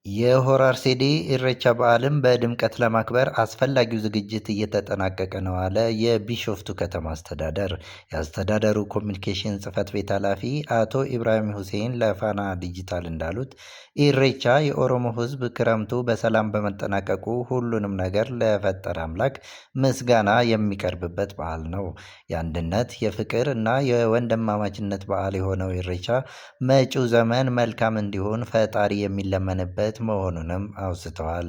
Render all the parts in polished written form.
የሆራ አርሴዴ ኢሬቻ በዓልን በድምቀት ለማክበር አስፈላጊው ዝግጅት እየተጠናቀቀ ነው አለ የቢሾፍቱ ከተማ አስተዳደር። የአስተዳደሩ ኮሚኒኬሽን ጽሕፈት ቤት ኃላፊ አቶ ኢብራሂም ሁሴን ለፋና ዲጂታል እንዳሉት ኢሬቻ የኦሮሞ ሕዝብ ክረምቱ በሰላም በመጠናቀቁ ሁሉንም ነገር ለፈጠረ አምላክ ምስጋና የሚቀርብበት በዓል ነው። የአንድነት፣ የፍቅር እና የወንድማማችነት በዓል የሆነው ኢሬቻ መጪው ዘመን መልካም እንዲሆን ፈጣሪ የሚለመንበት መሆኑንም አውስተዋል።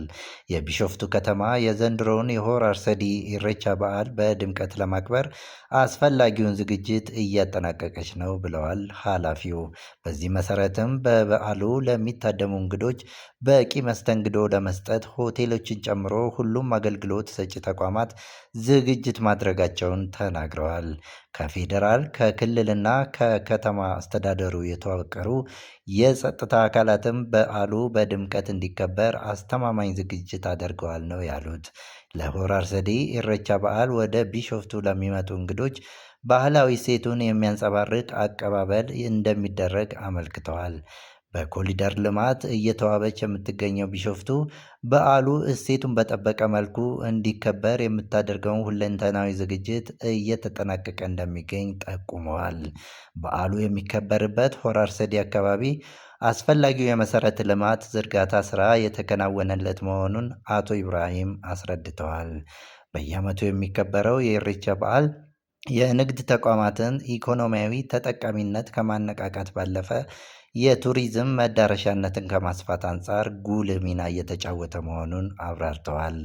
የቢሾፍቱ ከተማ የዘንድሮውን የሆራ አርሰዲ ኢሬቻ በዓል በድምቀት ለማክበር አስፈላጊውን ዝግጅት እያጠናቀቀች ነው ብለዋል ኃላፊው። በዚህ መሰረትም በበዓሉ ለሚታደሙ እንግዶች በቂ መስተንግዶ ለመስጠት ሆቴሎችን ጨምሮ ሁሉም አገልግሎት ሰጪ ተቋማት ዝግጅት ማድረጋቸውን ተናግረዋል። ከፌዴራል ከክልልና ከከተማ አስተዳደሩ የተዋቀሩ የጸጥታ አካላትም በዓሉ በድምቀት እንዲከበር አስተማማኝ ዝግጅት አድርገዋል ነው ያሉት። ለሆራ አርሰዲ ኢሬቻ በዓል ወደ ቢሾፍቱ ለሚመጡ እንግዶች ባህላዊ እሴቱን የሚያንጸባርቅ አቀባበል እንደሚደረግ አመልክተዋል። በኮሪደር ልማት እየተዋበች የምትገኘው ቢሾፍቱ በዓሉ እሴቱን በጠበቀ መልኩ እንዲከበር የምታደርገውን ሁለንተናዊ ዝግጅት እየተጠናቀቀ እንደሚገኝ ጠቁመዋል። በዓሉ የሚከበርበት ሆራ አርሰዲ አካባቢ አስፈላጊው የመሰረተ ልማት ዝርጋታ ስራ የተከናወነለት መሆኑን አቶ ኢብራሂም አስረድተዋል። በየዓመቱ የሚከበረው የኢሬቻ በዓል የንግድ ተቋማትን ኢኮኖሚያዊ ተጠቃሚነት ከማነቃቃት ባለፈ የቱሪዝም መዳረሻነትን ከማስፋት አንጻር ጉልህ ሚና እየተጫወተ መሆኑን አብራርተዋል።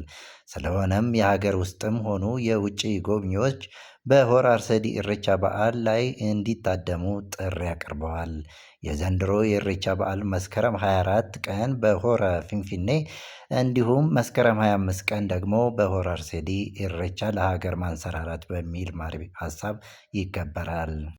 ስለሆነም የሀገር ውስጥም ሆኑ የውጭ ጎብኚዎች በሆራ አርሰዲ ኢሬቻ በዓል ላይ እንዲታደሙ ጥሪ አቅርበዋል። የዘንድሮ የኢሬቻ በዓል መስከረም 24 ቀን በሆረ ፊንፊኔ እንዲሁም መስከረም 25 ቀን ደግሞ በሆራ አርሰዲ ኢሬቻ ለሀገር ማንሰራራት በሚል መሪ ሀሳብ ይከበራል።